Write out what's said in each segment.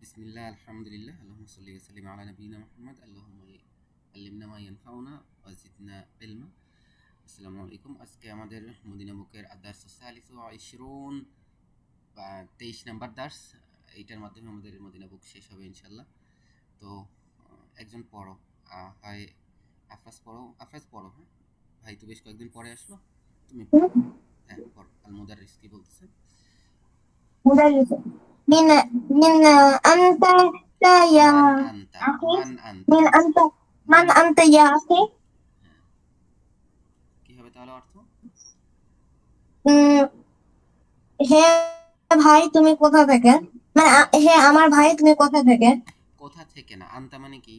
বিসমিল্লাহ আলহামদুলিল্লাহ আল্লাহুম্মা সাল্লি ওয়া সাল্লিম আলা নাবিয়িনা মুহাম্মদ আল্লাহুম্মা আল্লিমনা মা ইয়ানফাউনা ওয়া জিদনা ইলমা। আসসালামু আলাইকুম। আজকে আমাদের মদিনা বুকের আদ-দারস আস-সালিসু ওয়া 20 বা 23 নাম্বার দার্স। এইটার মাধ্যমে আমাদের মদিনা বুক শেষ হবে ইনশাআল্লাহ। তো একজন পড়ো। হাই আফরাজ পড়ো। হ্যাঁ ভাই, তো বেশ কয়েকদিন পরে আসলো, তুমি পড়ো। হ্যাঁ পড়ো। আল মুদাররিস কি বলতেছে? مدرس من أنت يا মান আনতা, أخي. মান আনতা। من أنت মান, من أنت يا أخي. হ্যাঁ, কি হবে তাহলে অর্থ? উম, হে ভাই তুমি কোথা থেকে, মানে হে আমার ভাই তুমি কোথা থেকে। কোথা থেকে না, আনতা মানে কি?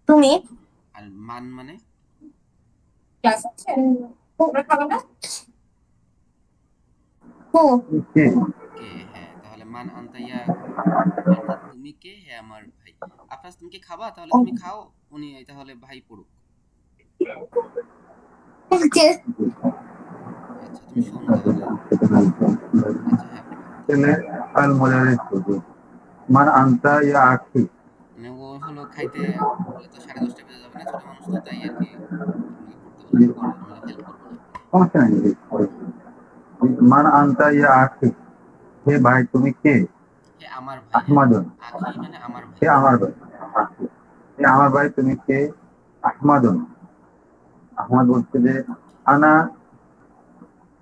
তুমি আর মান মানে? হু। কে? কে। হ্যাঁ, তাহলে মান আনতা ইয়া, অর্থাৎ তুমি কে, হে আমার ভাই। আফরাজ, তুমি কি খাবা? তাহলে তুমি খাও, উনি তাহলে ভাই পড়ুক। কে? আচ্ছা, তুমি শোনো তাহলে। আচ্ছা হ্যাঁ, আপনি পড়েন তাহলে। ছেলে আল মুদারিস মান আনতা ইয়া আখি। মানে ও হলো খাইতে বলে তো 10:30 বেজে যাবে না, ছোট মানুষ তো, তাই আর কি আপনাকে পড়তে বললাম। পড়েন, আমি হেল্প করবো না আপনাকে। সমস্যা নেই। হুম। মান আনতা ইয়া আখি, হে ভাই তুমি কে। হে আমার ভাই। হ্যাঁ, আহমাদুন, আখি মানে আমার হে ভাই। আমার ভাই। হে আমার ভাই তুমি কে। আহমাদুন, আহমদ বলছে যে আনা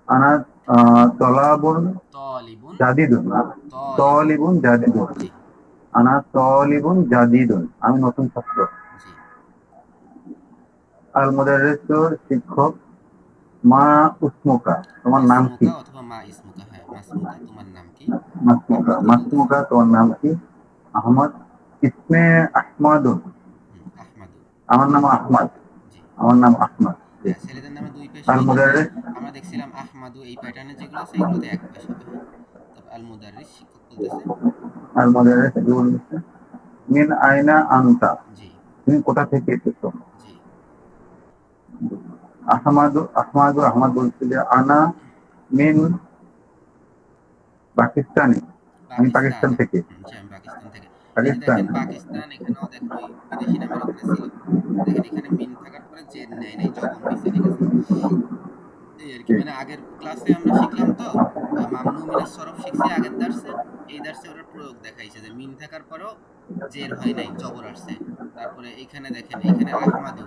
আনা তলাবুন তলিবুন, জাদিদুন। তলিবুন। তলিবুন জাদিদুন। জি, আনা তলিবুন জাদিদুন, আমি নতুন ছাত্র। জি। আল মুদাররিসুর শিক্ষক। মা উসমুকা, তোমার নাম কি। মাসমুকা অথবা মা ইসমুকা। হ্যাঁ, মাসমুকা তোমার নাম কি? মাসমুকা, আহমদ কি বলতেছে? মাসমুকা তোমার নাম কি। আহমদ। ইসমে আহমদুন, হুম, আহমাদু। আমার নাম আহমদ। জি। আমার নাম আহমদ। জি। হ্যাঁ, ছেলেদের নামে দুই পেশ আল হয়, কিন্তু মুদাররিস, আমরা দেখছিলাম আহমাদু এই প্যাটার্নে যেগুলো আছে এগুলোতে এক পেশ হবে। হ্যাঁ, তারপর আল মুদাররিস শিক্ষক বলতেছে। আল মুদাররিস বলছে মিন আইনা আনতা, জি, তুমি কোথা থেকে এসেছো। জি। আহমদ বলছে যে আনা মিন পাকিস্তানি, আমি পাকিস্তান। পাকিস্তান থেকে। হুম, জি, আমি পাকিস্তান থেকে। এই যে পাকিস্তান। দেখেন পাকিস্তান, এখানেও দেখেন ওই বিদেশি নামের ওখানে ছিল। দেখেন এখানে মিন থাকার পরে জের নেয় নাই, জবর নিছে, ঠিক আছে? এই আর কি, ঠিক। মানে আগের ক্লাসে আমরা শিখলাম তো, মামনু মিনাস সরফ শিখছি আগের দার্সে। এই দার্সে ওটার প্রয়োগ দেখাইছে যে মিন থাকার পরও জের হয় নাই, জবর আসছে। তারপরে এইখানে দেখেন, এইখানে আহমাদু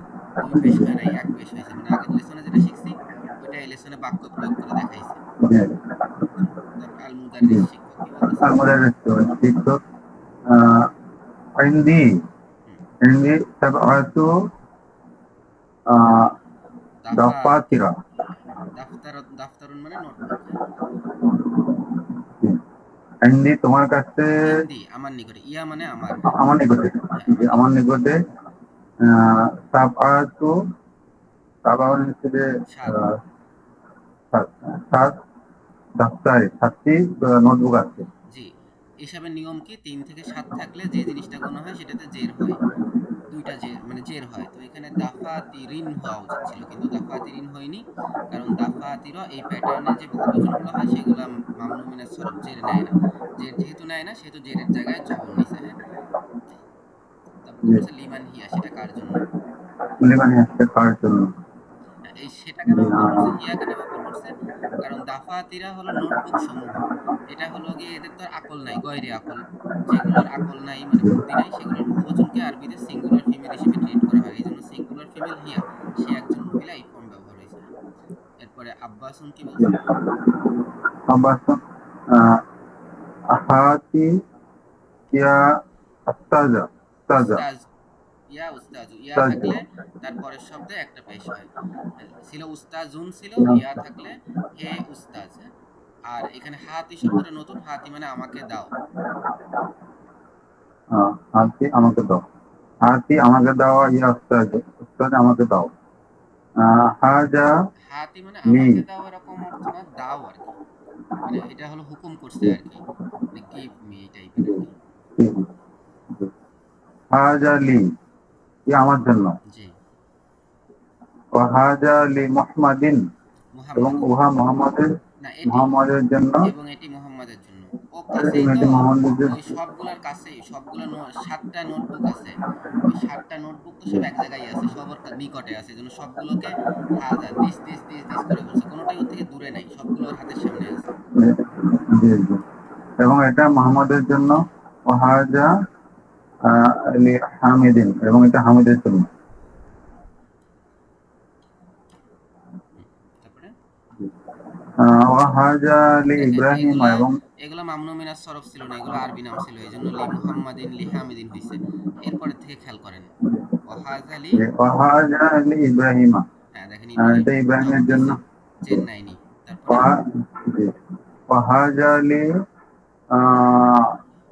দুই পেশ হয় নাই, এক পেশ হয়েছে, মানে আগের লেসনে যেটা শিখছি ওইটা এই লেসনে বাক্য প্রয়োগ করে দেখাইছে। জি, বুঝছেন? তারপর আল জি। মুদাররিস শিক্ষক কি বলতেছে? আল মুদাররিস শিক্ষক আহ, হিন্দি, হুম। হিন্দি সাবআতু আহ, দাফাতির। দাফাতিরা। হ্যাঁ, দাফতারুন মানে নোটবুক। হ্যাঁ, জি। হিন্দি তোমার কাছে, ইন্দি আমার নিকটে, ইয়া মানে আমার। হ্যাঁ, আমার নিকটে। হ্যাঁ জি, আমার আমার নিকটে। নিকটে সাবআতু, সাবআ হচ্ছে যে সাত। সাত, সাত দফতারে 7টি নোটবুক আছে। জি। এসবের নিয়ম কি, 3 থেকে 7 থাকলে যে জিনিসটা গোনা হয় সেটাতে জের হয়। দুইটা জের মানে জের হয়, তো এখানে দাফাতিরিন হওয়া উচিত ছিল, কিন্তু দাফাতিরিন হয়নি। কারণ দাফাতির এই প্যাটার্নে যে বহুবচনগুলো হয় সেগুলো মামনু মিনাস সরফ জের নেয় না। জের যেহেতু নেয় না, সেহেতু জেরের জায়গায় জবর নিছে। হ্যাঁ। তারপর কি জি, বলছে, লিমান হিয়া, সেটা কার জন্য? লিমানি আসছে কার জন্য। হ্যাঁ, এই সেটা কেন জি, ব্যবহার করছে, হিয়া কেন ব্যবহার করছে? কারণ দাফাতিরা হলো নোটবুক সমূহ। এটা হলো গিয়ে এদের তো আর আকল নাই, গয়রে আকল। যেগুলোর আকল নাই মানে বুদ্ধি নাই, সেগুলোর বহুবচনকে আরবিতে সিঙ্গুলার ফিমেল হিসেবে ট্রিট করা হয়। এই জন্য সিঙ্গুলার ফিমেল হিয়া, সে একজন মহিলা, এই ফর্ম ব্যবহার হয়েছে। হ্যাঁ। এরপরে আব্বাসুন কি জি। বলছে? আব্বাস আহাতি ইয়া আস্তাজা, আস্তাজা, উস্তাজ। ইয়া উস্তাজু, ইয়া আস্তাজু। থাকলে তার পরের শব্দে একটা পেশ হয়। ছিল উস্তাজুন, ছিল ইয়া থাকলে হে উস্তাজ। হ্যাঁ। আর এখানে হাতি শব্দটা নতুন, হাতি মানে আমাকে দাও। হাতি আমাকে দাও, হাতি আমাকে দাও ইয়া আস্তাজ, আস্তাজ আমাকে দাও। হাজা হাতি মানে লি। আমাকে দাও এরকম অর্থ না, দাও আর কি। মানে এটা হলো হুকুম করছে আর কি, মানে গিভ মি এই টাইপের আর কি। হাজা লি, ই আমার জন্য। জি। ও হাজা লি মুহাম্মাদিন, এবং মুহাম্মাদিন। উহা মোহাম্মদের, না এটি, মোহাম্মদের জন্য। এবং এটি মুহাম্মাদের জন্য। ও কাছেই তো, মেহেদি মোহাম্মদের ওই সবগুলোর কাছেই, সবগুলো 7টা নোটবুক আছে, ওই 7টা নোটবুক তো সব এক জায়গায় আছে, সবার নিকটে আছে, এজন্য সবগুলোকে দিস দিস দিস দিস করে বলছে, কোনোটাই ওর থেকে দূরে নাই, সবগুলো ওর হাতের সামনে আছে। জি জি, এবং এটা মোহাম্মদের জন্য ওয়াহাজা লি হামিদিন, এবং এটা হামিদের জন্য। তারপরে ওয়াহাজা লি দেখেন ইব্রাহিম, এগুলা, এবং এগুলা মামনু মিনাস সরফ ছিল না, এগুলো আরবি নাম ছিল, এই জন্য লি মুহাম্মাদিন লি হামিদিন হয়েছে। এরপরের থেকে খেয়াল করেন, ওয়াহাজ আলী, ওয়াহাজা লি ইব্রাহিমা, হ্যাঁ দেখেন ইব্রাহিম এটা ইব্রাহিমের জবর জন্য। দিছে, জের নাইনি। তারপরে জি, ওয়াহাজা লি আহ,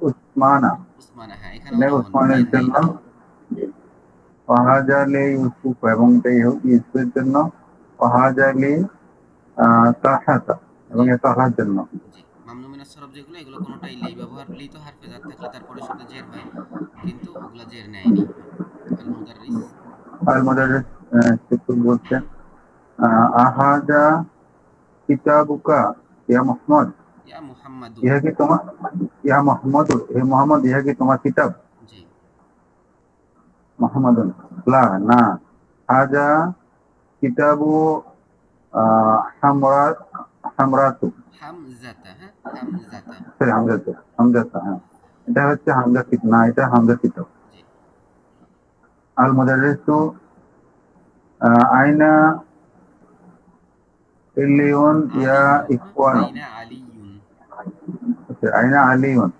উসমানা, উসমানা, হ্যাঁ এখানেও এটা লবণ, উসমানের জের জন্য। নাইনি। ওয়াহাজা লি ইউসুফ, এবং এটা ইউসুফের জন্য। ওয়াহাজা লি তাহাতা, এবং জি এটা তাহার জন্য। জি, মামনু মিনাস সরফ যেগুলো, এগুলো কোনোটাই লেই ব্যবহার, লেই তো হারফে জার থাকলে তারপরে শব্দে জের হয়, কিন্তু ওগুলা জের নেয়নি। আল মুদাররিস, আল মুদাররিস শিক্ষক বলছেন, আহাজা কিতাবুকা ইয়া মুহাম্মদ, ইয়া মুহাম্মাদু, ইহা কি তোমার, ইয়া মোহাম্মদ, হে মোহাম্মদ, ইহা কি তোমার কিতাব? জি মোহাম্মদুন, লা, না। হাজা কিতাবু হামরা, হামরাতু, হামজাতা, হ্যাঁ হামজাতা, সরি হামজাতু, হামজাতা, হ্যাঁ এটা হচ্ছে হামজা কিতাব, না এটা হামজা কিতাব। জি আল মুদাররিসু আইনা ইল্লিয়ুন ইয়া আলিউন, হ্যাঁ ইখওয়ান, আইনা আলিউন, আইনা আলিয়ুন,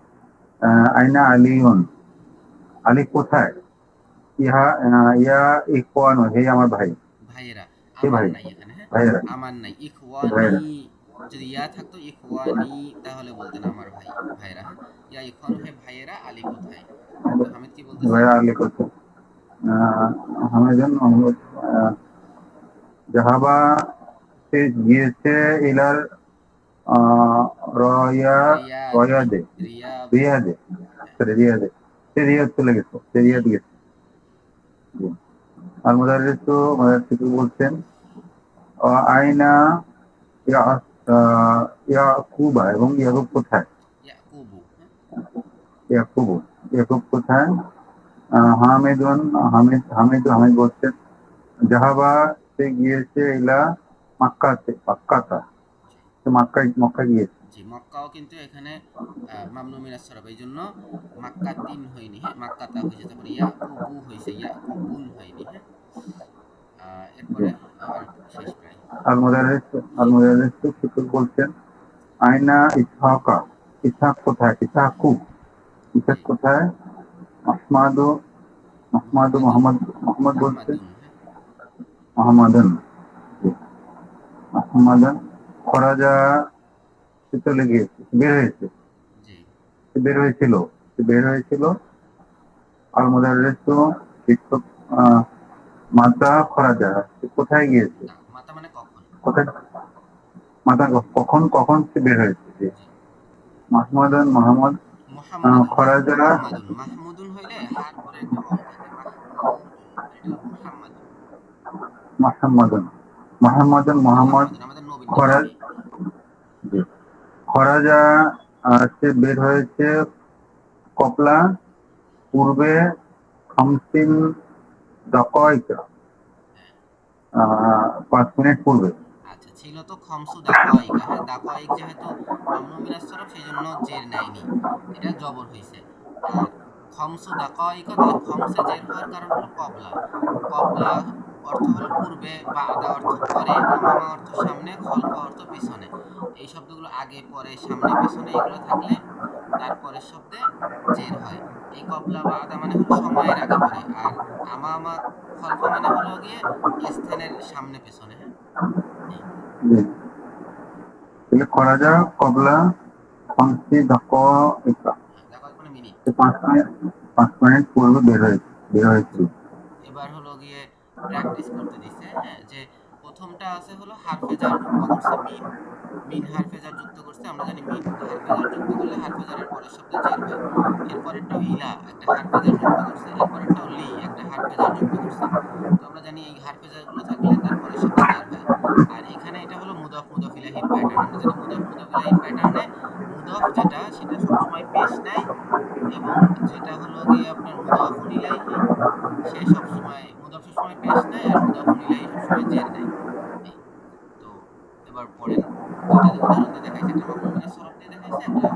আইনা আলিয়ুন, আলী কোথায়? ইহা ইয়া ইখওয়ানু, হে আমার ভাই, ভাইয়েরা, হে আমার ভাই, নাই এখানে, হ্যাঁ ভাইয়েরা, আমার নাই, হে ইখওয়ানি, ভাইয়েরা, যদি ইয়া থাকতো ইখওয়ানি তাহলে বলতেন আমার ভাই, ভাইয়েরা, হ্যাঁ ইয়া ইখওয়ানু, হে ভাইয়েরা, আলী কোথায়। তো হামিদ কি হে বলতেছে, ভাইয়েরা, আলী কোথায়? হামিদুন মোহাম্মদ জাহাবা, সে গিয়েছে ইলার রয়া, রিয়াদি, রয়াদে, রিয়াদি, রিয়াদে, হ্যাঁ সরি রিয়াদে, সে রিয়াদ চলে গেছে, সে জি রিয়াদ গেছে। জি। আর মুদাররিসু মুদাররিসু বলছেন, আইনা ইয়া ইয়াকুবা, এবং ইয়াকুব কোথায়? ইয়াকুবু, হ্যাঁ ইয়াকুব, ইয়াকুব কোথায়? হামিদুন, হামিদ বলছেন, জাহাবা, সে গিয়েছে ইলা মাক্কাতে, মাক্কাতা, জি সে মক্কা গিয়েছে। জি, মক্কাও কিন্তু এখানে মামনু মিনাস সরফ, এই জন্য মাক্কা তিন হয়নি, হ্যাঁ মাক্কাতা হয়েছে, তারপরে ইয়াকুবু হয়েছে, ইয়াকুবুন হয়নি, হ্যাঁ জি। এরপরে আর শেষ প্রায়, আল মুদাররিসু শিক্ষক বলছেন, আইনা ইসহাকা, ইসহাক কোথায়? ইসহাকু, ইসহাক জি কোথায়? আহমাদু, মুহাম্মাদুন, মোহাম্মদ বলছেন, মুহাম্মাদুন, হ্যাঁ মোহাম্মদন, জি, মোহাম্মদন, খরাজা, সে চলে গিয়েছে, বের হয়েছে, জি সে বের হয়েছিল, সে বের হয়েছিল। আল মুদাররিসু শিক্ষক মাতা খরাজা, সে কোথায় গিয়েছে? না, মাতা মানে কখন, কোথায়? মাতা কখন, কখন সে বের হয়েছে? জি। জি মাহমুদন, মোহাম্মদ মুহাম্মাদুন, হ্যাঁ খরাজা, মুহাম্মাদুন, মাহমুদুন হইলে হার পরে একটা ওয়াও থাকে, মাহমুদুন, আর এটা হলো মুহাম্মাদুন, মোহাম্মদন, মোহাম্মদ মুহাম্মাদুন আমাদের নবীর নাম আর খরাজ, কি। জি, খরাজা, সে বের হয়েছে কপলা, পূর্বে, খামসিন দকাইকা, হ্যাঁ 5 মিনিট পূর্বে। আচ্ছা, ছিল তো খমসু দাকওয়াইকা, হ্যাঁ দাকওয়াইক যেহেতু মামনু মিনাস সরফ সেই জন্য জের নেয়নি, এটা জবর হইছে। আর খমসু দাকওয়াইকা, তাহলে খমসে জের হওয়ার কারণ হলো কবলা, কবলা অর্থ হলো পূর্বে, বা আদা অর্থ পরে, আমামা অর্থ সামনে, খলফা অর্থ পিছনে, এই শব্দগুলো আগে পরে সামনে পেছনে এগুলো থাকলে তারপরের শব্দে জের হয়। এই কবলা বা আদা মানে হলো সময়ের আগে পরে, আর আমামা খলফা মানে হলো গিয়ে স্থানের সামনে পেছনে, হ্যাঁ এই জি, তাহলে খরাজা কপলা খামসি দকাইকা, হ্যাঁ দেখো মানে মিনিট। সে 5 মিনিট, 5 মিনিট পূর্বে বের হয়েছিল। এবার হলো গিয়ে প্র্যাকটিস করতে দিছে, হ্যাঁ যে প্রথমটা আছে হলো হারফেজার যুক্ত করছে মিন, মিন হারফেজার যুক্ত করছে, আমরা জানি মিন হারফেজার যুক্ত করলে হারফেজারের পরের শব্দে জের হয়। এরপরেরটাও ইলা একটা হারফেজার যুক্ত করছে, এরপরেরটাও লি একটা হারফেজার যুক্ত করছে, তো আমরা জানি এই হারফেজার গুলো থাকলে তার পরের শব্দে জের হয়। আর এখানে এটা হলো মুদফ মুদফ ইলাহির প্যাটার্ন, আমরা জানি মুদফ মুদফ ইলাহির প্যাটার্নে মুদফ যেটা সেটা এবং যেটা হলো গিয়ে আপনার মুদাফুন ইলাইহি, সে সবসময় মুদাফ সবসময় পেশ নেয় আর মুদাফুন ইলাইহি সবসময় জের নেয়। এই তো এবার পড়েন, দুইটা উদাহরণ দিয়ে দেখাইছে, একটা মামনু মিনাস সরফ দিয়ে দেখাইছে, একটা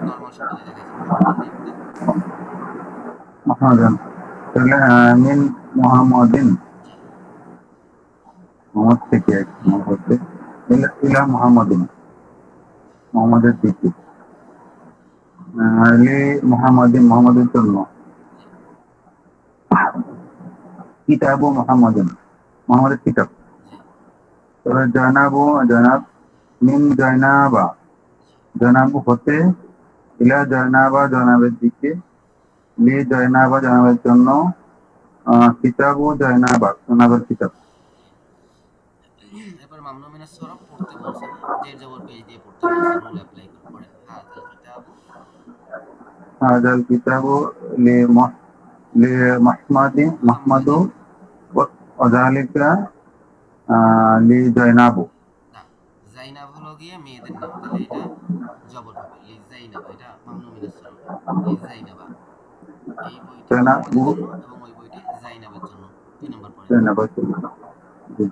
নরমাল শব্দ দিয়ে দেখাইছে। মুহাম্মাদান দিয়ে দেন। মুহাম্মাদান, তাহলে মিন মুহাম্মাদিন, জি মোহাম্মদ থেকে জি হচ্ছে ইলা মুহাম্মাদিন, মোহাম্মদের দিকে, লি মুহাম্মাদিন, মোহাম্মদের জন্য, জি কিতাবু মুহাম্মাদিন, মোহাম্মদের কিতাব। জি তাহলে জয়নাবু, জয়নাব, মিন জয়নাবা, জি জয়নাবু হতে, ইলা জয়নাবা, জয়নাবের দিকে, লি জয়নাবা, জয়নাবের জন্য, কিতাবু জয়নাবা, জয়নাবের কিতাব। জি। এবার মামনু মিনাস সরফ পড়তে বলছে, হ্যাঁ, জের জবর পেশ দিয়ে পড়তে বলছে, রুল অ্যাপ্লাই করে পড়েন। হাযাল কিতাবু, হাজাল কিতাবু লি লি মাহমাদু মুহাম্মাদিন। ওয়াজালিকা লি জয়নাবু। না, জাইনাব হলো গিয়ে মেয়েদের নাম, তাহলে এটা জবর হবে, লি জাইনাবা, এটা মামনু মিনাস সরফ হবে, লি জাইনাবা। এই বইটি জয়নাবু, মুহাম্মাদের জন্য এবং ওই বইটি জাইনাবের জন্য। 2 নম্বর পড়েন। জয়নাবু। জি।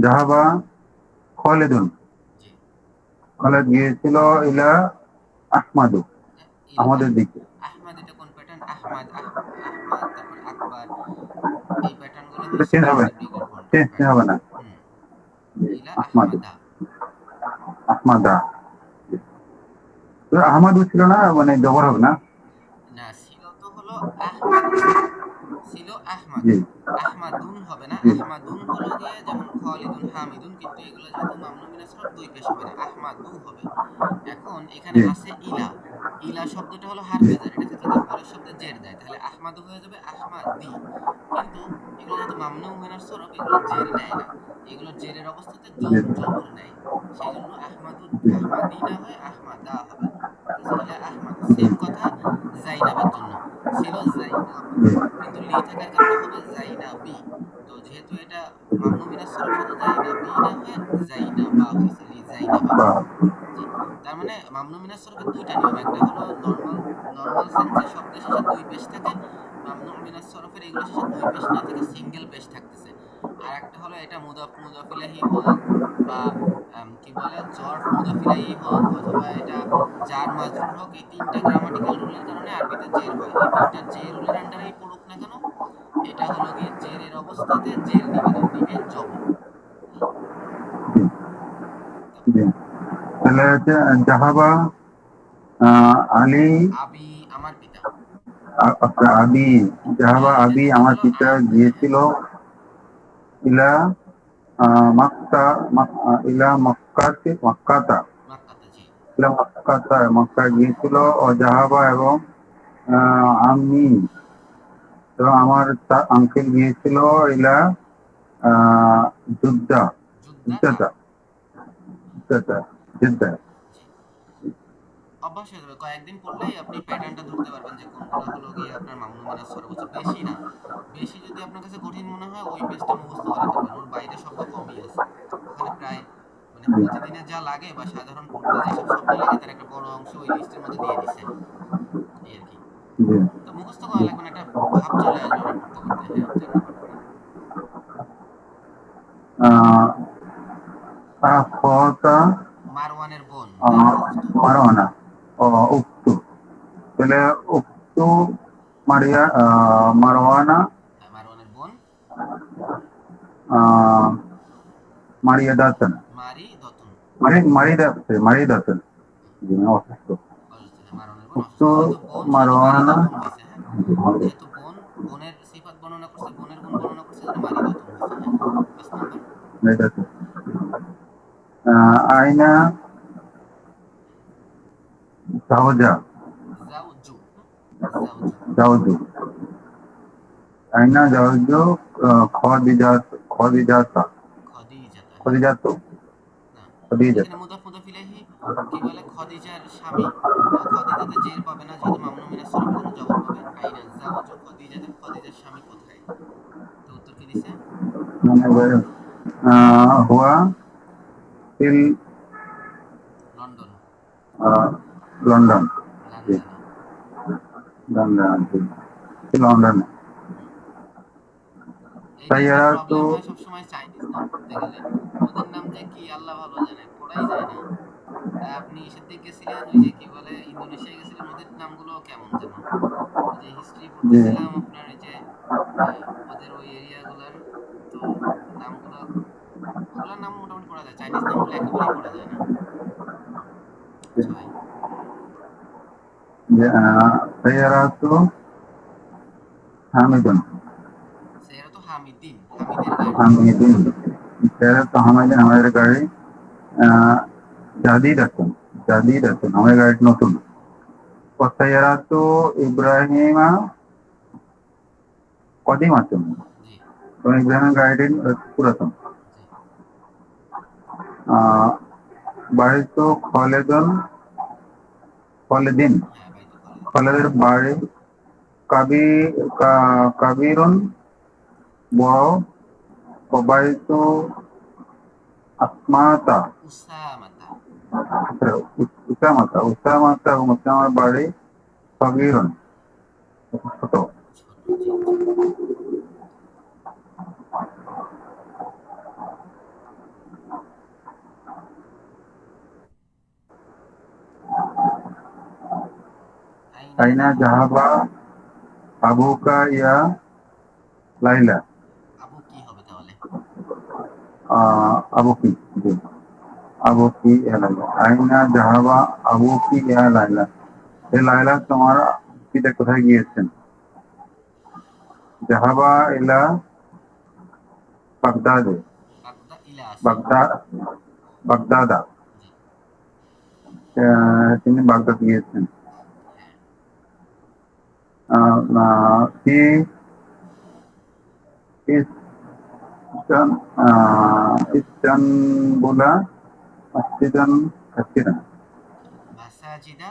জাহাবা খালিদুন, জি খালিদ গিয়েছিল ইলা আহমাদু, ইলা আমাদের দিকে। আহমাদ, এটা কোন প্যাটার্ন? আহমাদ, আহমাদ, তারপর আকবর, এই প্যাটার্ন গুলো হলো এটা চেঞ্জ হবে, সুপারলেটিভ ডিগ্রির চেঞ্জ প্যাটার্ন। হবে না। হুম, জি, ইলা আহমাদু, আহমাদা। আহমাদা। তো আহমাদু ছিল না, মানে জবর হবে না। না, ছিল তো হলো আহমাদু, ছিল আহমাদু। জি আহমাদুন হবে না, জি আহমাদুন হলো গিয়ে যেমন খালিদুন, হামিদুন, কিন্তু এগুলো যেহেতু মামনু মিনাস সরফ, দুই পেশ হবে না, আহমাদু হবে। এখন এখানে জি আছে ইলা, ইলা শব্দটা হলো জি হারফে জার, এটা থেকে যদি পরের শব্দে জের দেয় তাহলে আহমাদু হয়ে যাবে আহমাদি। কিন্তু এগুলো যেহেতু মামনু মিনাস সরফ, এগুলো জের নেয় না, এগুলো জেরের অবস্থাতে জি জবর নেয়। সেই জন্য আহমাদু, জি আহমাদি না হয়ে আহমাদা হবে। ঠিক আছে, ইলা আহমাদা। জি সেম কথা জাইনাবের জন্য, ছিল জাইনাব, জি কিন্তু লি থাকার কারণে হবে জাইনাবি। তো যেহেতু এটা মামনু মিনাস সরফ, সেহেতু জাইনাবি না হয়ে জাইনাবা হয়েছে, লি জাইনাবা। বাহ, জি, তার মানে মামনু মিনাস সরফের দুইটা নিয়ম, একটা হলো নরমাল, নরমাল সেন্সে শব্দের শেষে দুই পেশ থাকে, মামনু মিনাস সরফের এগুলো শেষে দুই পেশ না থেকে সিঙ্গেল পেশ থাকতেছে। আর একটা হলো এটা মুদাফ মুদাফ ইলাইহি হোক, বা কি বলে জরফ মুদাফ ইলাইহি হোক, অথবা এটা জার মাজরুর হোক, এই তিনটা গ্রামাটিক্যাল রুলের কারণে আরবিতে জের হয়। এই তিনটা যে রুলের আন্ডারেই পড়ুক না কেন, এটা হলো গিয়ে জেরের অবস্থাতে জের নিবে না, নিবে জবর। হুম, জি জি। তাহলে হচ্ছে জাহাবা আলী, আবি, আমার পিতা। আবি, জাহাবা এটা আবি, থেকে আমার হলো পিতা হ্যাঁ হ্যাঁ, গিয়েছিল ইলা মক্কা, ইলা মক্কাতে, মক্কাতা, মাক্কাতা। জি ইলা মক্কাতা, মক্কা গিয়েছিল। ও জাহাবা এবং আমি এবং আমার আঙ্কেল গিয়েছিল ইলা আহ জুদ্দা, যুদ্ধাতা। জুদ্দাতা, জুদ্দাতা, জুদ্দা। জি, অভ্যাস হয়ে যাবে, কয়েকদিন পড়লেই আপনি প্যাটার্নটা ধরতে পারবেন যে কোনগুলো হলো গিয়ে আপনার মামনু মিনাস সরফ হচ্ছে। বেশি না, বেশি যদি আপনার কাছে কঠিন মনে হয় ওই পেজটা মুখস্থ করে ফেলবেন, ওর বাইরে শব্দ কমই আছে। ওখানে প্রায় মানে জি প্রতিদিনে যা লাগে বা সাধারণ পড়তে যেসব শব্দ লাগে তার একটা বড় অংশ ওই লিস্টের মধ্যে দিয়ে দিছে, এই আর কি। জি তো মুখস্থ করা লাগবে না, একটা ভাব চলে আসবে ওটা পড়তে পড়তে। হ্যাঁ, 4 নম্বর পড়েন। আহ আখতা, মারওয়ানের বোন, হ্যাঁ, উক্ত। মারওয়ানা, ও উক্তু, তাহলে উক্তু মারিয়া, মারওয়ানা, হ্যাঁ, মারওয়ানের বোন, আহ মারিয়া দাসন, মারি দতন। মারি দাসন, যিনি অসুস্থ। অসুস্থ, হ্যাঁ, মারওয়ানের বোন অসুস্থ, উক্তু যেহেতু বোন সেহেতু মারি মারওয়ানা, দতন হয়েছে। হ্যাঁ, যেহেতু বোন, বোনের সিফাত বর্ণনা করছে, বোনের গুণ বর্ণনা করছে, যেন মারি দতন হয়েছে। হ্যাঁ, 5 নম্বর। মারি দাসন। আইনা জাওজা, জাউজু, জাউজু, জাওজু, আইনা জাওজু, খদিজা, খদিজাতা, খদিজাতা। হ্যাঁ, খদিজাতু, না, এখানে খদিজাতা। মুদাফ মুদাফ ইলাইহি কি বলে, খদিজার স্বামী। তো খদিজাতে জের পাবে না, যেহেতু মামনু মিনাস সরফের জন্য জবর পাবে। আইনা জাউজু খদিজাতা, খদিজার স্বামী কোথায়? তো উত্তর কি দিছে? মানে হুয়া ফিল লন্ডন। লন্ডন। জি, লন্ডনে। লন্ডন, জি, লন্ডনে। এই যে একটা সাইয়ারাতু প্রবলেম হয় সবসময় চাইনিজ নাম পড়তে গেলে, ওদের নাম যে কি আল্লাহ ভালো জানে, পড়াই যায় না। তা আপনি ইসের দিকে গেছিলেন, ওই যে কি বলে ইন্দোনেশিয়ায় গেছিলেন, ওদের নামগুলো কেমন যেন? ওই যে হিস্ট্রি জি, পড়তেছিলাম আপনার, ওই যে ওদের ওই এরিয়াগুলার, তো নামগুলো, ওগুলোর নাম মোটামুটি পড়া যায়, চাইনিজ নামগুলো একেবারেই পড়া যায় না। জি, আচ্ছা ভাই। যে, সাইয়ারাতু হামিদুন। সেরা তো হামিদিন, হামিদের গাড়ি। হামিদিন। সাইয়ারাতু হামিদিন, আমাদের গাড়ি আহ, জাদিদাতুন। জাদিদাতুন, আমাদের গাড়ি নতুন। সাইয়ারাতু ইব্রাহিমা কদিমাতুন। জি। এবং ইব্রাহিমের গাড়িটি পুরাতন। জি। আহ, বাড়িতো খলেদন, খলেদিন। হ্যাঁ ভাই, তো করে দিন। খলেদের বাড়ি কাবিরুন, বড়। বাড়িতো আসমাতা, উসামাতা। উসামাতা, উসামাতা এবং উসামার বাড়ি সগীরুন, ছোট। ছোট। জি জি। আইনা আইনা জাহাবা। জাহাবা আবুকা ইয়া লাইলা। আবু কি হবে তাহলে? আবুকি, জি, আবুকি ইয়া লাইলা। আইনা জাহাবা আবুকি ইয়া লাইলা। এ লাইলা, তোমার পিতা কোথায় গিয়েছেন? জাহাবা ইলা বাগদাদে। বাগদা ইলা আছে। বাগদাদ, বাগদাদা। জি। তিনি বাগদাদ গিয়েছেন। হ্যাঁ। কি ইস্টান, ইস্তানবুলা মসজিদান কাসিরান। মাসাজিদা।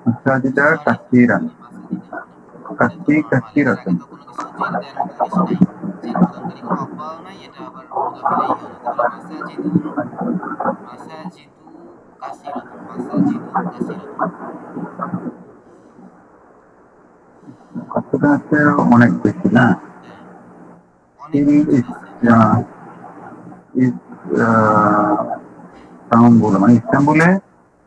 মাসাজিদা সরি সরি কাসিরান। সরি, মাসাজিদা হবে না। এটা তো কাসি নরমাল, এটার আগে কাসিরাতান। তো কোনো কিছু জের দেওয়ার মতো কিছু নাই। জের প্রদানকারী কোনো অব্যয় নাই, এটা আবার মুদাফ ইলাইহিও না, তাহলে মাসাজিদুন, মাসাজিদু কাসিরাতুন, মাসাজিদু কাসিরাতুন। কতটা আছে? অনেক বেশি না? হ্যাঁ, অনেক তিন মসজিদ আছে। ইস্তাম্বুল, মানে ইস্তাম্বুলে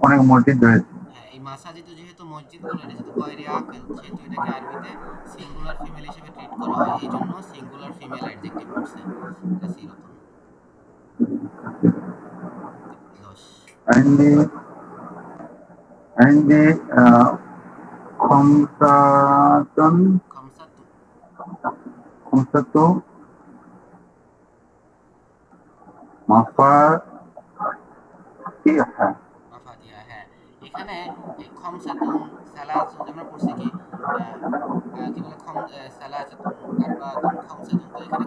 অনেক মসজিদ রয়েছে। হ্যাঁ, এই মাসাজিদু যেহেতু মসজিদগুলো, এটা যেহেতু গয়রে আকিল, সেহেতু এটাকে আরবিতে সিঙ্গুলার ফিমেল হিসেবে ট্রিট করা হয়, এই জন্য সিঙ্গুলার ফিমেল অ্যাডজেক্টিভ উঠছে কাসিরাতুন। তারপরে 10। عندي عندي خمسة খামসাতু। خمسة মাফাতিহা। مفاتيح. মাফাতিহা, হ্যাঁ। এখানে এই খমসাতুন, সালাস, আমরা পড়ছি কি কি বলে, সালাসাতুন, আরবাতুন, খমসাতুন, তো এখানে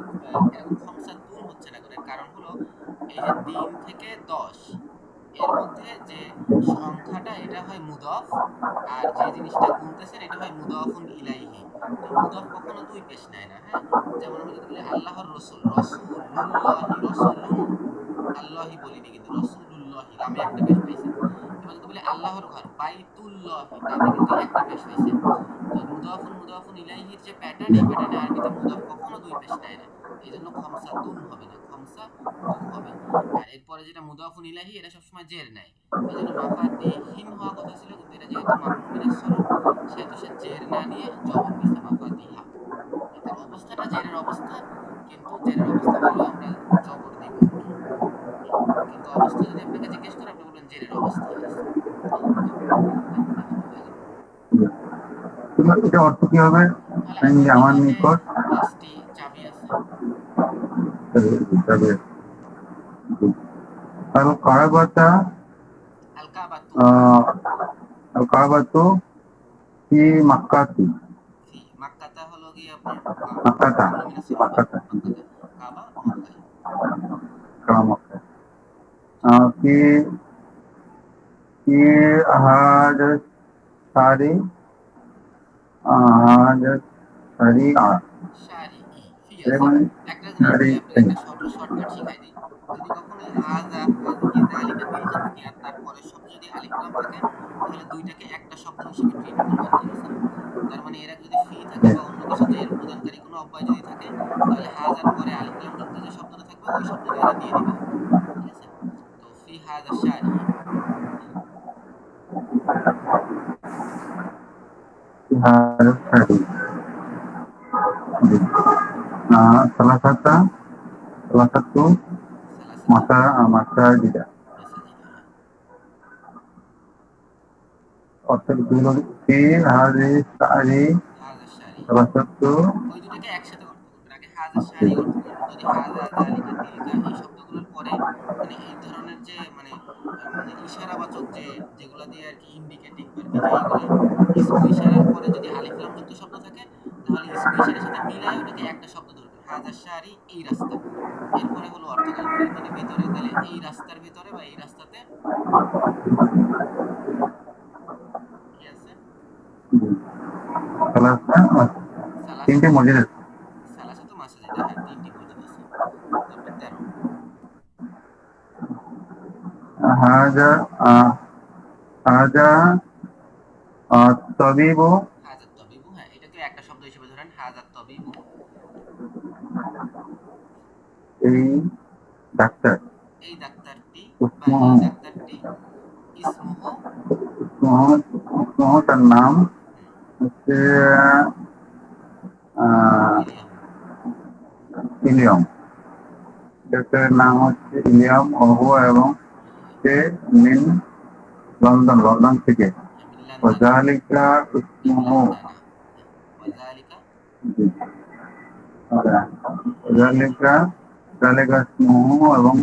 এরকম খমসাতুন হচ্ছে না, করে কারণ হলো এই যে 3 থেকে 10 এর মধ্যে যে সংখ্যাটা, এটা হয় মুদফ, আর যে জিনিসটা গুনতেছেন এটা হয় মুদাফুন ইলাইহি। তো মুদাফ কখনো দুই পেশ নেয় না, হ্যাঁ। যেমন আমরা যদি বলি আল্লাহর রসুল, রসুলুল্লাহি, রসুলুন আল্লাহি বলিনি, কিন্তু রসুলুল্লাহি লামে একটা পেশ পাইছে। এবার যদি বলি আল্লাহর ঘর বাইতুল্লাহি, তাতে কিন্তু একটা পেশ পাইছে। তো মুদাফুন মুদাফুন ইলাইহির যে প্যাটার্ন, এই প্যাটার্নে আরবিতে মুদাফ কখনো দুই পেশ নেয় না। এই জন্য খমসা তুন হবে না, খমসা তু হবে। আর এরপরে যেটা মুদাফুন ইলাইহি, এটা সবসময় জের নেয়। এই জন্য মাফাতিহিন হওয়ার কথা ছিল, কিন্তু এটা যেহেতু মামনু মিনাস সরফ, সেহেতু সে জের না নিয়ে জবর নিছে, মাফাতিহা। তার অবস্থাটা জেরের অবস্থা, কিন্তু জেরের অবস্থা বললেও আমরা জবর দিব আর কি। কিন্তু অবস্থা যদি আপনাকে জিজ্ঞেস করে, আপনি বলবেন জেরের অবস্থায় আছে। এই এটা এভাবে হয়ে গেল। এটা অর্থ কি হবে? তাহলে আমার আমার নিকটে নিকট 5টি চাবি আছে। আর কারাবাতা, আল কাবাতু। কারাবাতু কি মাক্কাতি। ফি মাক্কাতা হলো গিয়ে আপনার মাক্কাতা, মামনু মিনাস সরফ, হ্যাঁ, মাক্কাতা, মাক্কাতা। কাবা মক্কায়। কারা মক্কা। জি। কি কি আহাজ সারি, আহাজ সারি শারি ই ফি এর আছে। মানে একটা জিনিস সারি বলি আপনাকে, এই। একটা শর্টকাট শিখাই দিই। যদি কখনো হাজা হাজিহি জালিকা তিলকা থাকে আর তারপরে সব আলিফ লাম থাকে তাহলে দুইটাকে একটা শব্দ হিসেবে ট্রিট করবো আর কি, বুঝছেন? তার মানে এর আগে যদি ফি থাকে বা অন্য কিছুতে এর প্রদানকারী কোনো অব্যয় যদি থাকে তাহলে হাজার পরে আলিফ লাম যুক্ত যে শব্দটা থাকবে ওই শব্দটা এরা দিয়ে দিবে, ঠিক আছে? তো ফি হাজা শারি, هذا الحديث ثلاثة ثلاثة সালাসাতু مساجد মাসাজিদা, হ্যাঁ অর্থাৎ في هذه الشعر হাজা শারি, ثلاثة ওই দুটাকে একসাথে অর্থ করবেন। আগে হাজা শাড়ি অর্থ করবেন, যদি হাজা জালিকা তিলকা এই শব্দগুলোর পরে মানে এই ধরনের যে মানে মানে ইশারাবাচক যে যেগুলা দিয়ে আর কি ইন্ডিকেটিং আর কি, যে এগুলা ইসমু ইশারার পরে যদি আলিফ লাম যুক্ত শব্দ থাকে তাহলে ইসমু ইশারার সাথে মিলায় ওটাকে একটা শব্দ ধরবেন, হাজা শাড়ি এই রাস্তা, এরপরে হলো অর্থকাল ফি মানে ভিতরে, তাহলে এই রাস্তার ভিতরে বা এই রাস্তাতে কি আছে, ثلاثة তিনটে সালাসাতু মসজিদ আছে। সালাসাতু মাসাজিদা, হ্যাঁ তিনটি মসজিদ আছে। তারপর 13 هذا هذا الطبيب হাজার তবিবু, হ্যাঁ এটাকে একটা শব্দ হিসেবে ধরেন হাজার তবিবু, এই ডাক্তার এই ডাক্তারটি বা اسمه এই ডাক্তারটি ইসমুহু, اسمه তার নাম হুম, হচ্ছে আহ, ইলিয়াম, ইলিয়ম। ডাক্তারের নাম হচ্ছে ইলিয়ম ওহু এবং সে মিন লন্ডন থেকে। হ্যাঁ মিল্লান্দানা, ওয়াজালিকা ইসমুহু মিল্লান্দানা, হ্যাঁ ওয়াজালিকা, ওয়াজালিকা জালিকা ইসমুহু এবং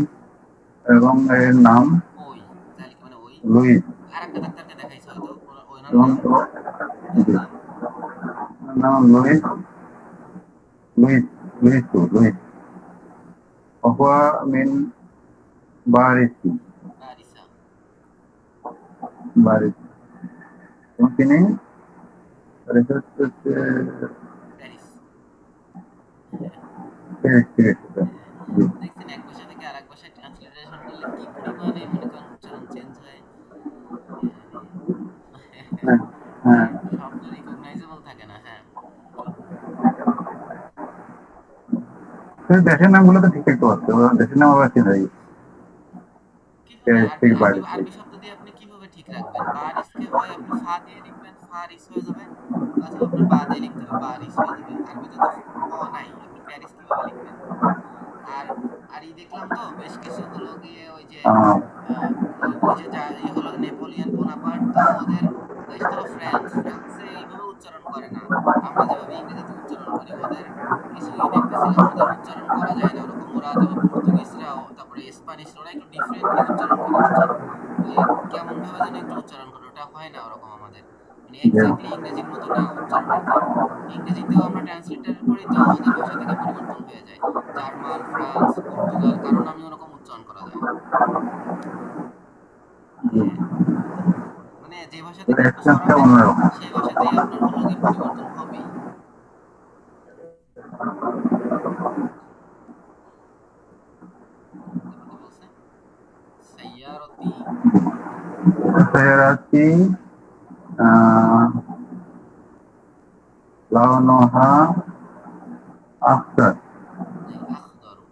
এবং এর নাম ওই জালিকা মানে ওই, লুইস আর একটা ডাক্তারকে দেখাইছে হয়তো, ওনার এবং নাম, ওটার নাম নাম লুইস লুইস লুইস وهو من বারিসা, باريس এবং তিনি প্যারিস, প্যারিস থেকে এসেছেন। জি। দেখছেন এক ভাষা থেকে আরেক ভাষায় ট্রান্সলিটারেশন করলে কি পরিমাণে মনে করেন উচ্চারণ চেঞ্জ হয়, মানে হ্যাঁ হ্যাঁ শব্দ রিকগনাইজেবল থাকে না, হ্যাঁ কিন্তু দেশের নামগুলো তো ঠিক থাকতে পারতো, দেশের নাম আবার চেঞ্জ হয়ে গেছে। কিভাবে প্যারিস আরবি থেকে আরবি বাড়ি আরবি শব্দ দিয়ে আপনি কিভাবে ঠিক রাখবেন? বারিসকে হয় আপনি ফা দিয়ে লিখবেন, ফারিস হয়ে যাবে, অথবা আপনার বা দিয়ে লিখতে হবে, বারিস হয়ে যাবে। আরবিতে তো ক নাই, আপনি প্যারিস কিভাবে লিখবেন? আর আর দেখলাম তো বেশ কিছু হলো গিয়ে ওই যে ওই যে যা হলো নেপোলিয়ন বোনাপার্ট, তো ওদের দেশ তো ফ্রান্সে এইভাবে উচ্চারণ করে না, আমরা যেভাবে ইংরেজিতে উচ্চারণ করি। ওদের কিছুই দেখতেছিলাম ওদের উচ্চারণ করা যায় না ওরকম, ওরা তারপর পর্তুগিজরাও তারপরে স্প্যানিশরা ওরা একটু ডিফারেন্টলি উচ্চারণ করে, বুঝছেন? ওই কেমন ভাবে যেন একটু উচ্চারণ করে, ওটা হয় না ওরকম আমাদের, মানে এক্স্যাক্টলি ইংরেজির মতো না উচ্চারণ আর কি। ইংরেজিতেও আমরা ট্রান্সলেটরের করি তো ওদের ভাষা থেকে পরিবর্তন হয়ে যায়, জার্মান, ফ্রান্স, পর্তুগাল, কারণ আমি ওরকম উচ্চারণ করা যায় না, মানে মানে যে ভাষা থেকে আপনি অ্যাকসেন্টটা সরাবেন অন্যরকম। সেই ভাষাতেই আপনার হলো গিয়ে পরিবর্তন হবেই। তারপর কি বলছে? সাইয়ারতি, سيارتي لونها أخضر জি আখদরু,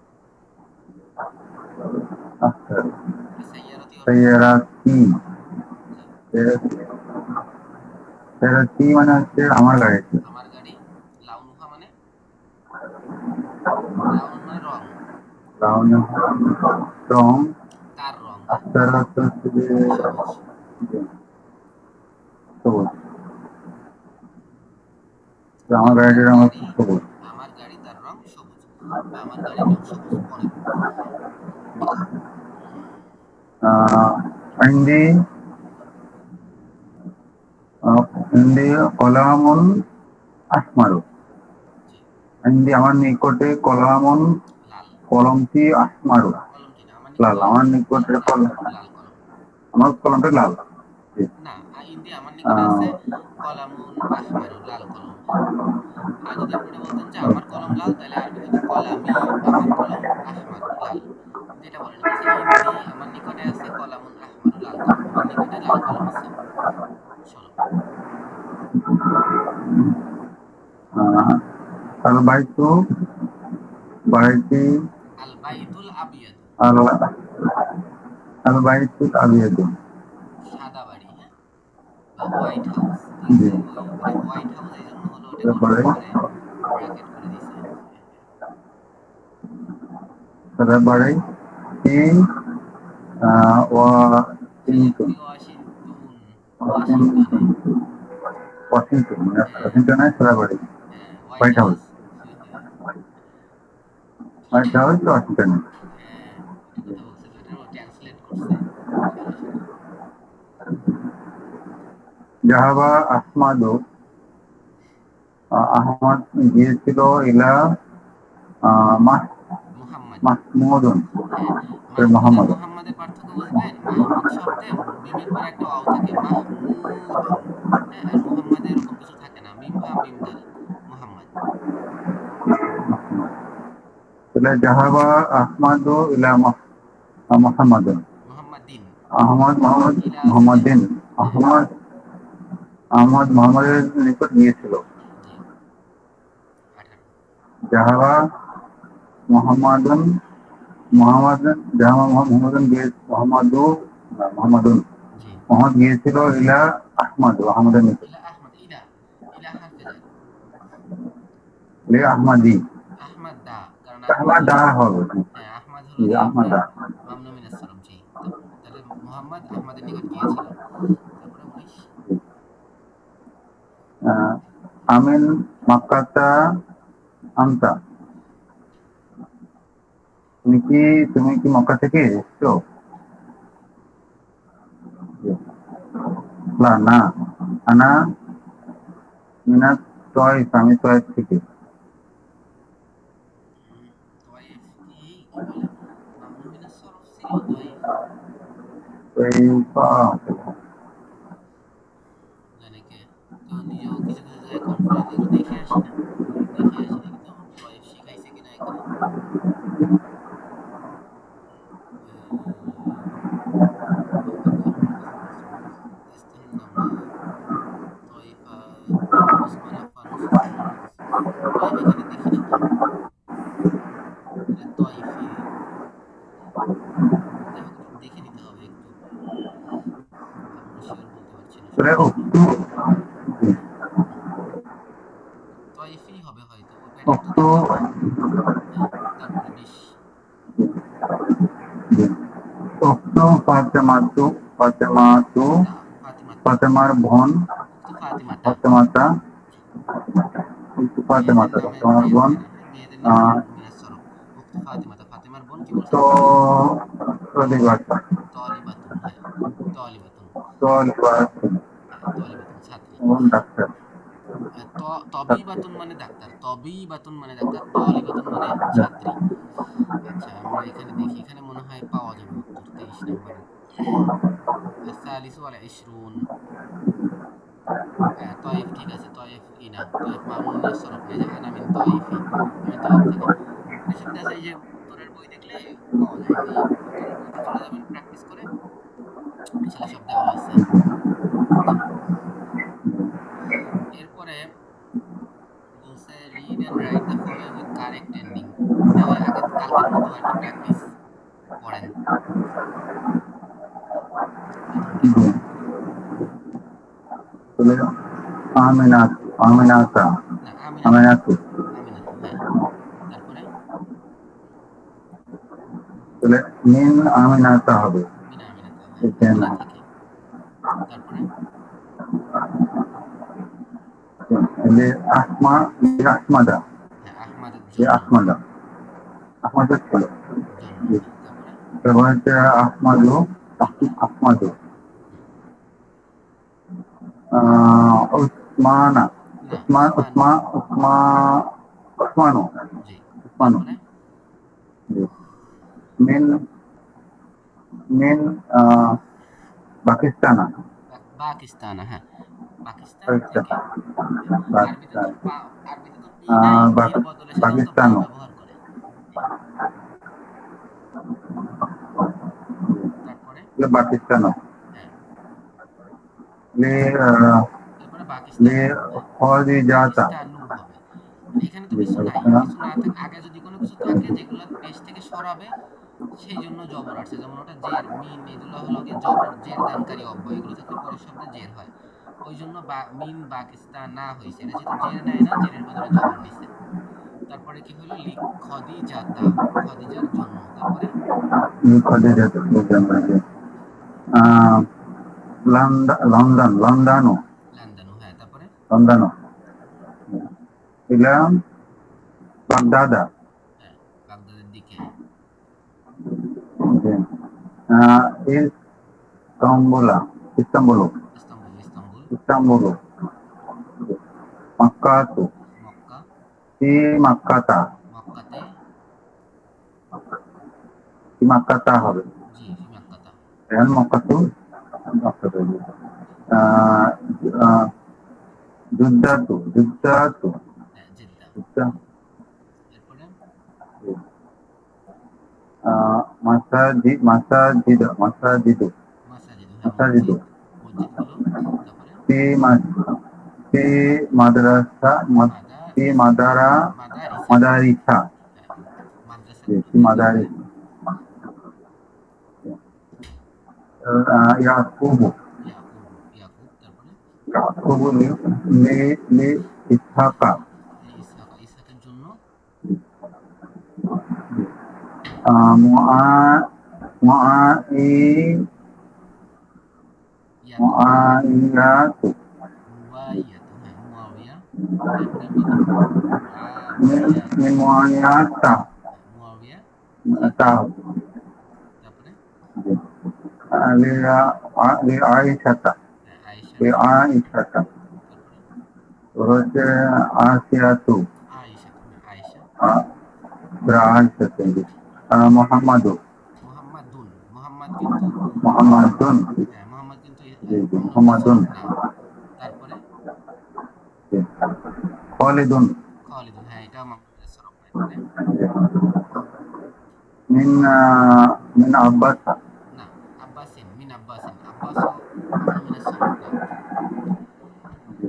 أخضر তাহলে সাইয়ারতি অর্থ কি? سيارتي জি سيارتي মানে হচ্ছে আমার গাড়িতে। আমার গাড়ি, লাউনুহা মানে লাউনুন মানে রং, লাউনহা রং, তার রং, হ্যাঁ আখতার হচ্ছে যে সবুজ, সবুজ। তো আমার গাড়িটির রং হচ্ছে সবুজ। আমার গাড়ি তার রং সবুজ, বা আমার গাড়ির রং সবুজ। 15 عندي عندي قلم أحمر জি عندي আমার নিকটে কলামন লাল, কলমটি আহমারু কলমটি না আমার লাল, নিকটে আমার আছে নিকটে লাল কলম কলম, লাল কলম আমার কলমটা লাল। জি। না, ইন্দি আমার নিকটে আছে কলামুন আহমারু, লাল কলম, হ্যাঁ। আর যদি আপনি এটা বলতেন যে আমার কলম লাল, তাহলে আরবি হতো কলামি, আমার কলম আহমারু লাল, কিন্তু এটা বলেনি, বলছে ইন্দি আমার নিকটে আছে কলামুন আহমারু, লাল দাও, আমার নিকটে লাল কলম আছে। চলো। আল বাইতু বাইতি আল বাইতুল আবিয়াদ, আল আল বাইতুল আবিয়াদু। সাদা বাড়ি, হ্যাঁ, বা হোয়াইট হাউস। ঠিক জি। আছে, ওই এটা হোয়াইট হাউস এই জন্য হলো ওটা তারপরে কনভার্ট করে ব্র্যাকেট করে দিছে। তারপরে কি ওয়া কিন্তু ফিলাডেলফি ওয়াশিংটন, ওয়াশিংটনে, ওয়াশিংটন মানে হ্যাঁ ওয়াশিংটনে তারপরে হ্যাঁ white white house. House. White house ওয়াশিংটনে। হ্যাঁ, ওইটা কথা বলছে তো, এটা ট্রান্সলেট করছে সরাসরি। জাহাবা আহমাদু আহমদ গিয়েছিল ইলা মুহাম্মাদিন, মাহমুদুন হ্যাঁ, মাহমুদ আর মোহাম্মদ। মুহাম্মাদের পার্থক্য বুঝবেন? মাহমুদ শব্দে মিমের পরে একটা ওয়াও থাকে, মাহমুদুন। হ্যাঁ, আর মুহাম্মাদে এরকম কিছু থাকে না, মিম হা মিম দাল, মুহাম্মদ। তাহলে জাহাবা আহমাদু ইলা মোহাম্মদুন মুহাম্মাদিন, আহমদ মোহাম্মদ ইলা আছে যে, মোহাম্মদিন হ্যাঁ, আহমদ আহমদ মোহাম্মদের নিকট গিয়েছিল। জি 18। জাহাবা মোহাম্মদুন মোহাম্মদ জাহাবা মোহাম্মদুন মোহাম্মদু মোহাম্মদুন জি, মোহাম্মদ গিয়েছিল ইলা আহমদ আহমদের নিকট। ইলা আহমদ, ইলা, ইলা হারফে জার, লে আহমদি আহমদ দা, কারণ আহমদ আহমদ হলো, দা হবে। হ্যাঁ আহমদ হলো জি গিয়ে আহমদ আপনার দা। মামনু মিনাস সরফ। জি, তাহলে মুহাম্মদ আহমদের নিকট গিয়েছিল। তারপরে 19। আমিন মাক্কাতা আমতা তুমি কি মক্কা থেকে এসছো? না না আনা মিনাত তয়েফ আমি তয়েফ থেকে। তয়েফ কি বলে? মামনু মিনাস সরফ ছিল তয়েফ, তয়েফা জানে কে? তো নিজেও কিছু কিছু জায়গায় কনফিউজ, একটু দেখে আসি না, দেখে আসি দেখি তো তয়েফ শিখাইছে কিনা এখানে। স্থানের নাম না, তয়েফা, ওসমান আফফান, ওসমান, তয়েফ এখানে দেখি না তো, এটা তয়েফি, যাই হোক একটু দেখে নিতে হবে একটু, আমি শিওর বলতে পারছি না তাহলে সঠিক না। উক্তু তয়েফি হবে হয়তো, ওই প্যাটার্নটা উক্তু দেখলে হবে। হ্যাঁ, তারপরে 20। উক্তু ফাতেমাতু তা ফাতিমাতা, ফাতেমার বোন উক্ত ফাতিমাতা, ফাতেমাতা জি, উক্তু মেয়েদের ফাতেমাতা নামে তোমার বোন এখানে, হ্যাঁ মেয়েদের নামে আহ, মামনু মিনাস সরফ। উক্ত ফাতিমাতা, ফাতেমার বোন কি বলছে? তো তলিবাতা তলিবাতুন, হ্যাঁ, তলিবাতুন, তলিবাতুন হ্যাঁ তলিবাতুন ছাত্রী। এবং ডাক্তার। ছাত্রী। তবিবাতুন মানে ডাক্তার, তবিবাতুন মানে ডাক্তার, তলিবাতুন মানে ছাত্রী। আচ্ছা আমরা এখানে দেখি, এখানে মনে হয় পাওয়া যাবে উত্তর 23 নম্বরের। আসালিসু আল ইশরুন, হ্যাঁ তয়েফ ঠিক আছে, তয়েফ ই না, তয়েফ মামুন মিনাস সরফ না, এই যে আনা মিন তয়েফি, আমি তয়েফ থেকে। এটা সুবিধা আছে, এই যে উত্তরের বই দেখলে পাওয়া যায়, এই উত্তরের বইতে চলে যাবেন প্র্যাকটিস করে, ইনশাআল্লাহ সব দেওয়া আছে। আচ্ছা, এরপরে বলছে read and write the following with correct ending. মানে ওই আগে কালকের মতো আর কি, প্র্যাকটিস পড়েন প্রথমটা। তাহলে আমিনাত আমিনাতা না আমিনাতু, আমিনাতু আমিনাতু, হ্যাঁ, তারপরে তাহলে মিন আমিনাতা হবে। মিনা আমিনাতা, হ্যাঁ এখানে মিনা থেকে। তারপরে যে আসমা যে আহমাদা হ্যাঁ আহমাদের যে জন্য, আহমাদা আহমাদা ছিল। জন্য, হ্যাঁ তারপরে তারপর হচ্ছে আহমাদু তারপরে আহমাদু হুম, উসমানা না উসমান উসমান, উসমা উসমা উসমানু জি, উসমানু তারপরে জি। মিন মিন পাকিস্তানা পাকিস্তান, হ্যাঁ পাকিস্তান পাকিস্তান থেকে, হ্যাঁ, আরবিতে তো পাকিস্তান আরবিতে তো পি নাই, পির বদলে সাধারণত বা পাকিস্তানও ব্যবহার করে। জি, তারপরে পাকিস্তানও লে এরপরে লে পাকিস্তানু, খদিজাতা পাকিস্তানু হবে। মানে এখানে তো জি কিছু নাই, আচ্ছা কিছু না থাকে আগে যদি কোনো কিছু থাকে যেগুলো পেশ থেকে সরাবে সেই জন্য জবর আসছে, যেমন ওটা জের, মিন, এগুলো হলো গিয়ে জবর, জের দানকারী অব্যয়, এগুলো থাকলে পরের শব্দে জের হয়। ওই জন্য মিন পাকিস্তান না হয়েছে, এটা যেহেতু জের নেয় না, জেরের বদলে জবর নিছে। তারপরে কি হলো, লিক খদিজাতা, খদিজার জন্য। তারপরে লি খদিজাতা বুঝলাম। আহ, লন্ডন লন্ডানো লান্দানু, হ্যাঁ। তারপরে লন্ডানো ইলা বাগদাদা হ্যাঁ, বাগদাদের দিকে। জি আহ, ইস্তাম্বুলা ইস্তাম্বুল ইস্তাম্বুল, ইস্তাম্বুল। ইস্তাম্বুল মাক্কাতু মক্কা, ফি মাক্কাতা মক্কাতে। ফি মাক্কাতা হবে জি, ফি মক্কাতা। এখন মক্কাতু মক্কাতু আহ, আহ, যুদ্ধাতু হ্যাঁ, জেদ্দা। যুদ্ধা এরপরে মাসাজিদু মাসাজিদ, হ্যাঁ, মাসাজিদু মসজিদ, মসজিদগুলো। তারপরে ফি ফি মাদ্রাসা মাদা ফি রিসা, মাদারিসা, মাদারিসা হ্যাঁ, ফি মাদ্রাসাগুলোতে যেগুলো। মাদারিস ইয়াকুবু ইয়াকুব, ইয়াকুব। তারপরে ইয়াকুবু লি লি ইসহাকা ইসহাক, ইসহাকের জন্য। মুআ মুআই ইয়াতু, মুআইয়াতু মুওয়াইয়াতু, হ্যাঁ, মুয়াবিয়া। এরপরে মুয়াবিয়াতু, মিন মুআইয়াতা হ্যাঁ, মুয়াবিয়া তা থেকে। তারপরে লি আইসাতা হ্যাঁ, আয়েশা লি থেকে। আইসাতা তারপরে হচ্ছে আসিয়াতু আয়েশা, হ্যাঁ, আয়েশা। আইসাতু মুহাম্মাদু মুহাম্মাদুন, মুহাম্মদ কিন্তু মুহাম্মাদুন হ্যাঁ, মোহাম্মদ কিন্তু জি জি অমনমিনে মুহাম্মাদুন সরফ না। তারপরে জি খালিদুন খালিদুন, হ্যাঁ, এটা অমনমিনে সরফ না। এরপরে মিন মিন আব্বাসা না, আব্বাসিন, মিন আব্বাসিন, আব্বাসও অমনমিনে সরফ না।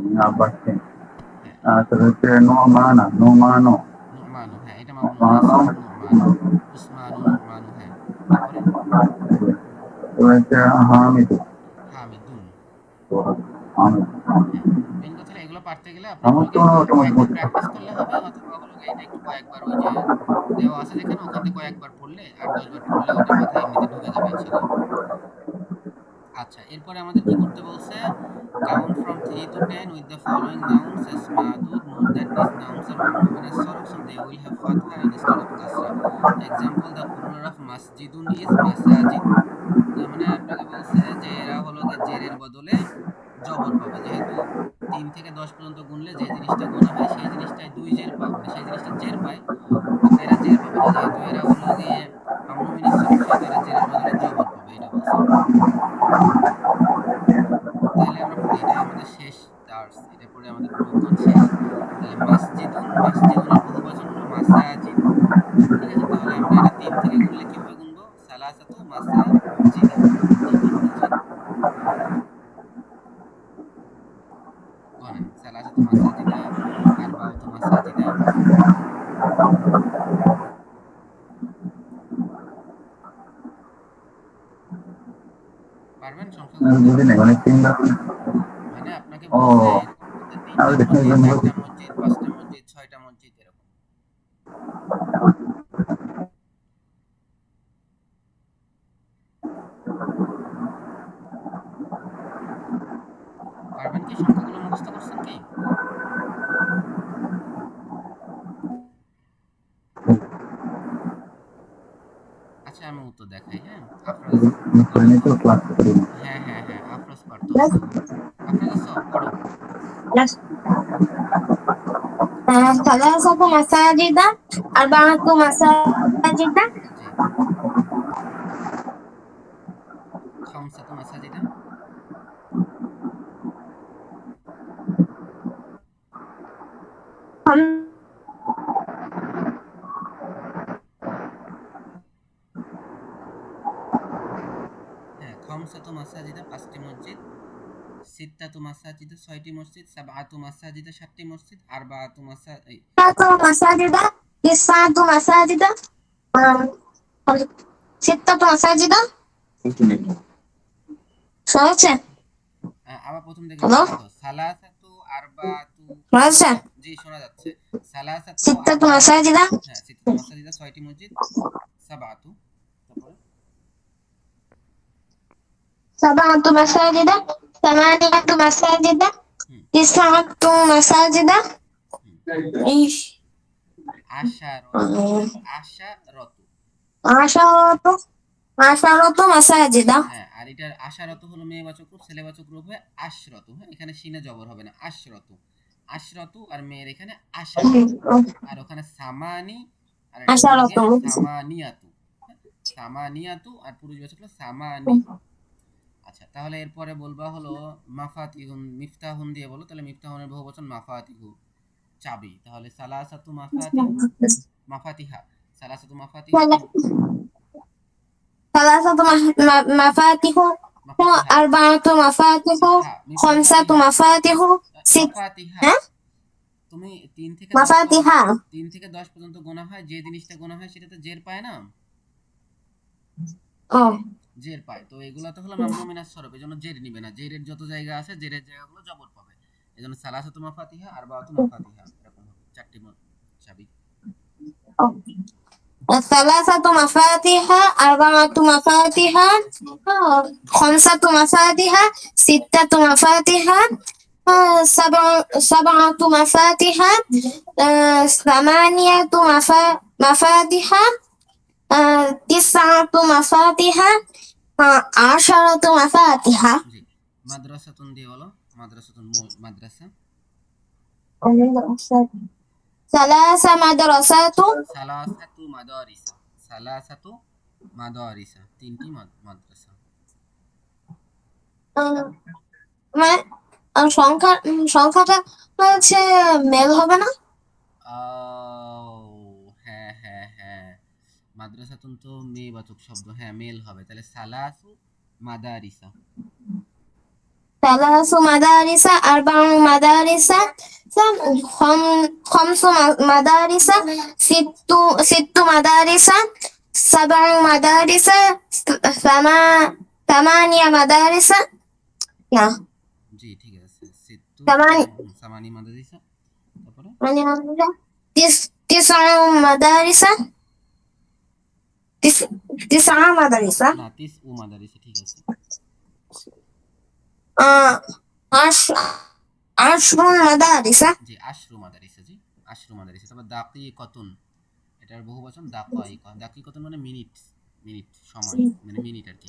মিন আব্বাসিন হ্যাঁ, তারপর হচ্ছে নোমানো নুমানু, হ্যাঁ, এটা অমনমিনে সরফ, নুমানু। উসমানু, নুমানু, হ্যাঁ। তারপরে হচ্ছে হামিদু হামিদুন, হামিদ হ্যাঁ। মেইন কথা হলো এগুলো পারতে গেলে আপনার হলো সমস্ত গিয়ে এটা মজবুত কয়েকদিন প্র্যাকটিস করলে হবে, অথবা হলো গিয়ে এটা একটু কয়েকবার ওই যে দেওয়া আছে যেখানে, ওখান থেকে কয়েকবার পড়লে ৮-১০ বার পড়লে ওটা মাথায় এমনিতে ঢুকে যাবে ইনশাআল্লাহ। আচ্ছা, এরপরে আমাদের কি করতে বলছে, count from 3 to 10 with the following nouns as মাদুদ, note that these nouns are mamnu min as-sarf, so they will have fatha instead of kasra. Example, the plural of masjidun is masajid. তার মানে আপনাকে বলছে যে এরা হলো গিয়ে জেরের বদলে জবর পাবে, যেহেতু ৩ থেকে ১০ পর্যন্ত গুনলে যে জিনিসটা গোনা হয় সেই জিনিসটাই দুই জের পায়, মানে সেই জিনিসটা জের পায়, কিন্তু এরা জের পাবে না, যেহেতু এরা হলো গিয়ে মামনু মিনাস সরফ, সেহেতু এরা জেরের বদলে জবর পাবে, এটা বলছে। তাহলে আমরা পড়ি, এটাই আমাদের শেষ দার্স, এটা পড়ে আমাদের পুরোক্ষণ শেষ। তাহলে মাসজিদুন, মাসজিদুনের বহুবচন হলো মাসাজিদ। ঠিক আছে, তাহলে আমরা এটা ৩ থেকে গুনলে কিভাবে গুনবো, সালাসাতু মাসাজিদা, ৩ মসজিদ। গণেন, সালাসাতু মাসাজিদা, আরবাউতু মাসাজিদা। পারবেন সংখ্যা গুনতে? বুঝি নাই মানে ৩ বার মানে আপনাকে ও বলছে এরকম করতে, ৩টা আমি দেখি মসজিদ, ৪টা মসজিদ, ৫টা মসজিদ, ৬টা মসজিদ, এরকম। পারবেন কি, সংখ্যাগুলো মুখস্থ করছেন কি? আচ্ছা, আমি উত্তর দেখাই, হ্যাঁ। আফরাজ পড়ো করিনি তো। তো ক্লাস করি হ্যাঁ, হ্যাঁ, হ্যাঁ, আফরাজ পারতেছে। আফরাজ আছো, পড়ো। ثلاثة مساجد أربعة مساجد জি। খামসাতু মাসাজিদা। خمس হ্যাঁ, খামসাতু মাসাজিদা, ৫টি মসজিদ। সিত্তাতু মাসাজিদ 6টি মসজিদ, সাবআতু মাসাজিদ 7টি মসজিদ, আরবাআতু মাসাজিদ سبعة مساجد تسعة مساجد ستة مساجد শুনেছে আবার প্রথম থেকে হ্যালো দেখো সালাসাতু আরবাআতু শুনেছে জি শোনা যাচ্ছে সালাসাতু ستة আরবাআতু مساجد হ্যাঁ সিত্তাতু মাসাজিদ 6টি মসজিদ সাবআতু তারপরে سبعة مساجد ثمانية مساجد হুম تسعة مساجد হুম إيش আশারতু আশারতু عشرة عشرة مساجد হ্যাঁ আর এটার আশারত হলো মেয়েবাচক রূপ, ছেলেবাচক রূপ হবে আশরতু। হ্যাঁ এখানে সিনে জবর হবে না, আশরতু আশরতু আর মেয়ের এখানে আশারতু। আর ওখানে সামানি আর এটা হলো عشرة গিয়ে সামানিয়াতু। হ্যাঁ, সামানিয়াতু আর পুরুষবাচক হলো সামানি। আচ্ছা তাহলে এরপরে বলবা হলো মাফাতিহুন, মিফতাহুন দিয়ে বলো, তাহলে মিফতাহুনের বহুবচন মাফাতিহু, চাবি। তাহলে সালাসাতু মাফাতিহু, মাফাতিহা, সালাসাতু মাফাতিহা ثلاثة مفاتيح মাফাতিহা أربعة مفاتيح হ্যাঁ خمسة মাফাতিহা مفاتيح ست মাফাতিহা তুমি 3 থেকে 10 مفاتيح 3 থেকে 10 পর্যন্ত গোনা হয়, যে জিনিসটা গোনা হয় সেটাতে জের পায় না, اه জের পায়। তো এগুলা তো হলো মামনু মিনাস সরফ, এজন্য জের নিবে না, জেরের যত জায়গা আছে জেরের জায়গাগুলো জবর পাবে, এজন্য সালাসাতু মাফাতিহা আরবাআতু মাফাতিহা এরকম হবে, চারটি চাবি। ثلاثة مفاتيح أربعة مفاتيح خمسة مفاتيح ستة مفاتيح سبعة مفاتيح ثمانية مفاتيح تسعة مفاتيح عشرة مفاتيح জি মাদ্রাসাতুন দিয়ে বলো, মাদ্রাসাতুন মাদ্রাসা, ثلاث مدرسات সালাসাতু মাদারিসা, সালাসাতু মাদারিসা, 3টি মাদ্রাসা। মানে সংখ্যাটা হচ্ছে মেল হবে না হ্যাঁ হ্যাঁ হ্যাঁ মাদ্রাসাতুন তো মেয়েবাচক শব্দ, হ্যাঁ মেল হবে, তাহলে সালাসু মাদারিসা। ثلاث مدارس أربع مدارس خمس مدارس ست مدارس سبع مدارس ثمانية مدارس نعم জি ঠিক আছে, সিত্তু ثمانية সামানি মাদারিসা, তারপরে تسع مدارس تسع مدارس না তিস উ মাদারিসা, ঠিক আছে। عشر مدارس জি আশরু মাদারিসা, জি আশরু মাদারিসা। তারপর দাকিকাতুন, এটার বহুবচন দাকাইকা, দাকিকাতুন মানে মিনিট, মিনিট সময় মানে মিনিট আর কি।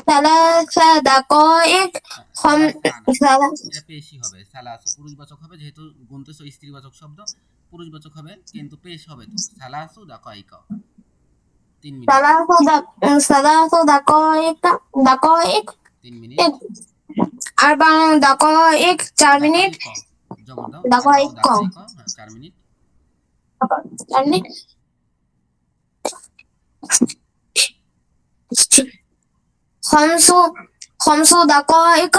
ثلاث دقائق এটা পেশই হবে, সালাসু পুরুষবাচক হবে, যেহেতু গুনতেছো স্ত্রীবাচক শব্দ পুরুষবাচক হবে, কিন্তু পেশ হবে তো সালাসু দাকাইকা, 3 মিনিট, ثلاث دقائق 3 মিনিট। أربع دقائق 4 মিনিট জবর দাও, دقائق দাকাইকা, হ্যাঁ 4 মিনিট। 4 মিনিট خمس دقائق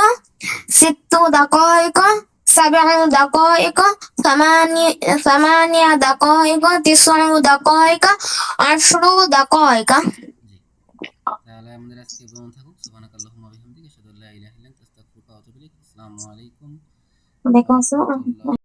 ست دقائق سبع دقائق ثمانية دقائق تسع دقائق 10 دقائق জি তাহলে আমাদের আজকে বন্ধ থাকুক। সুবহানাকাল্লাহুম্মা ওয়া বিহামদিকা আশহাদু আল্লা ইলাহা ইল্লা আনতা আস্তাগফিরুকা ওয়া আতুবু ইলাইক। আসসালামু আলাইকুম وعليكم ওয়া السلام রাহমাতুল্লাহ।